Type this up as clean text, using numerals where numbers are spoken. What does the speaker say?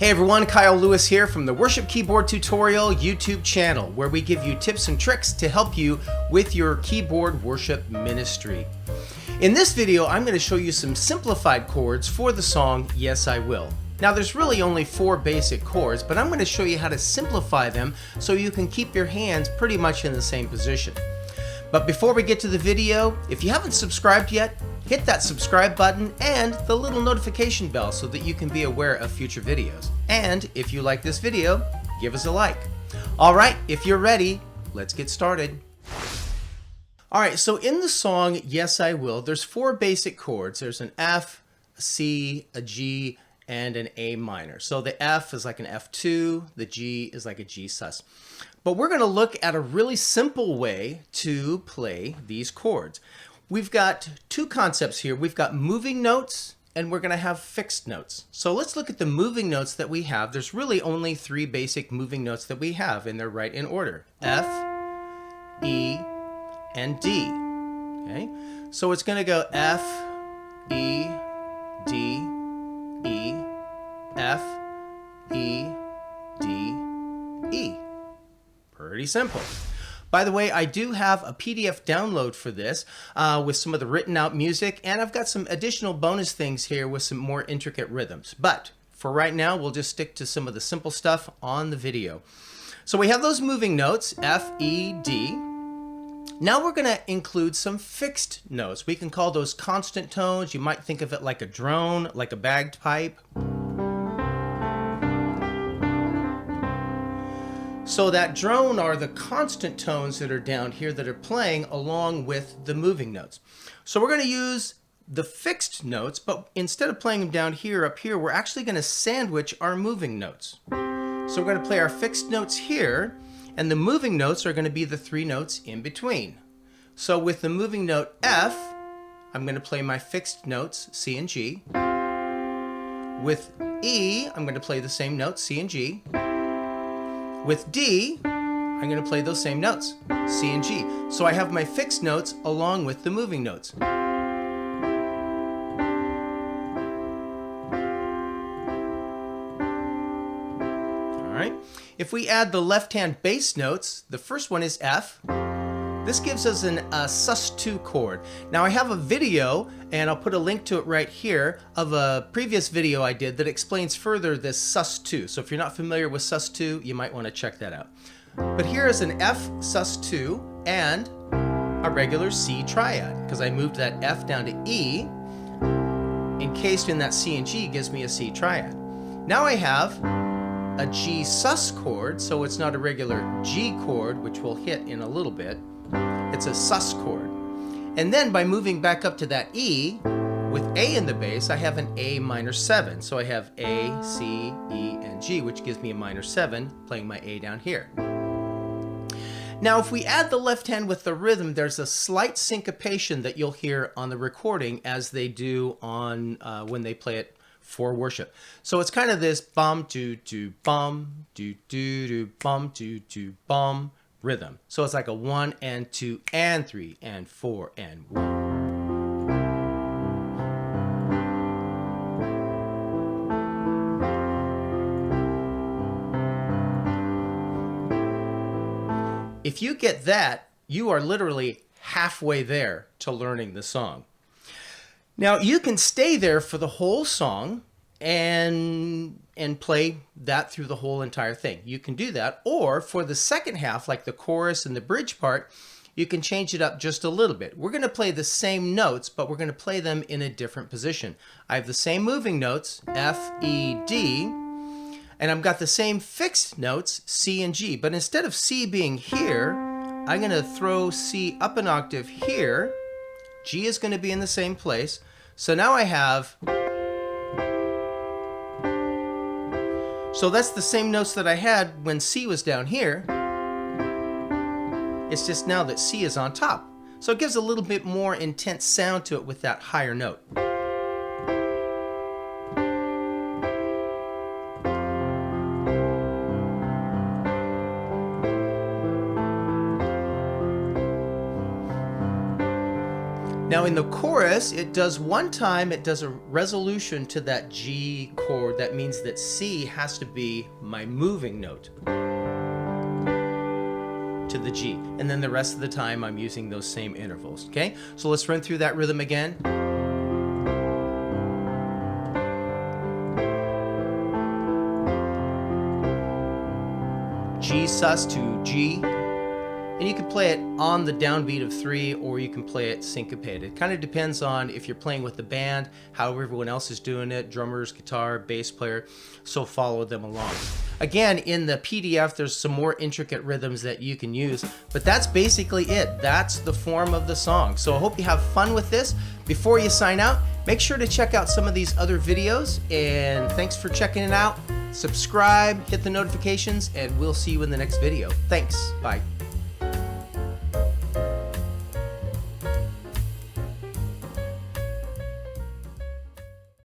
Hey everyone, Kyle Lewis here from the Worship Keyboard Tutorial YouTube channel, where we give you tips and tricks to help you with your keyboard worship ministry. In this video, I'm going to show you some simplified chords for the song Yes I Will. Now there's really only 4 basic chords, but I'm going to show you how to simplify them so you can keep your hands pretty much in the same position. But before we get to the video, if you haven't subscribed yet, hit that subscribe button and the little notification bell so that you can be aware of future videos. And if you like this video, give us a like. Alright, if you're ready, let's get started. Alright, so in the song Yes I Will, there's 4 basic chords. There's an F, a C, a G, and an A minor. So the F is like an F2, the G is like a G sus. But we're going to look at a really simple way to play these chords. We've got 2 concepts here. We've got moving notes and we're going to have fixed notes. So let's look at the moving notes that we have. There's really only 3 basic moving notes that we have, and they're right in order. F, E, and D. Okay? So it's going to go F, E, D, E, F, E, D, E. Pretty simple. By the way, I do have a PDF download for this with some of the written out music, and I've got some additional bonus things here with some more intricate rhythms. But for right now, we'll just stick to some of the simple stuff on the video. So we have those moving notes, F, E, D. Now we're going to include some fixed notes. We can call those constant tones. You might think of it like a drone, like a bagpipe. So that drone are the constant tones that are down here that are playing along with the moving notes. So we're going to use the fixed notes, but instead of playing them down here, up here, we're actually going to sandwich our moving notes. So we're going to play our fixed notes here, and the moving notes are going to be the 3 notes in between. So with the moving note F, I'm going to play my fixed notes C and G. With E, I'm going to play the same notes C and G. With D, I'm going to play those same notes, C and G. So I have my fixed notes along with the moving notes. All right. If we add the left-hand bass notes, the first one is F. This gives us a sus2 chord. Now I have a video, and I'll put a link to it right here, of a previous video I did that explains further this sus2. So if you're not familiar with sus2, you might want to check that out. But here is an F sus2 and a regular C triad, because I moved that F down to E. Encased in that C and G gives me a C triad. Now I have a G sus chord, so it's not a regular G chord, which we'll hit in a little bit. It's a sus chord. And then by moving back up to that E, with A in the bass, I have an A minor 7. So I have A, C, E, and G, which gives me a minor 7, playing my A down here. Now if we add the left hand with the rhythm, there's a slight syncopation that you'll hear on the recording as they do on when they play it for worship. So it's kind of this bum, do, bum, do, bum, do, bum rhythm. So it's like a 1 and 2 and 3 and 4 and 1. If you get that, you are literally halfway there to learning the song. Now you can stay there for the whole song and play that through the whole entire thing. You can do that, or for the second half, like the chorus and the bridge part, you can change it up just a little bit. We're going to play the same notes, but we're going to play them in a different position. I have the same moving notes, F, E, D, and I've got the same fixed notes, C and G, but instead of C being here, I'm going to throw C up an octave here. G is going to be in the same place. So now I have, so that's the same notes that I had when C was down here. It's just now that C is on top. So it gives a little bit more intense sound to it with that higher note. Now in the chorus, it does one time, it does a resolution to that G chord. That means that C has to be my moving note to the G. And then the rest of the time I'm using those same intervals, okay? So let's run through that rhythm again. G sus to G. And you can play it on the downbeat of 3, or you can play it syncopated. It kind of depends on if you're playing with the band, how everyone else is doing it, drummers, guitar, bass player, so follow them along. Again, in the PDF, there's some more intricate rhythms that you can use, but that's basically it. That's the form of the song. So I hope you have fun with this. Before you sign out, make sure to check out some of these other videos, and thanks for checking it out. Subscribe, hit the notifications, and we'll see you in the next video. Thanks. Bye.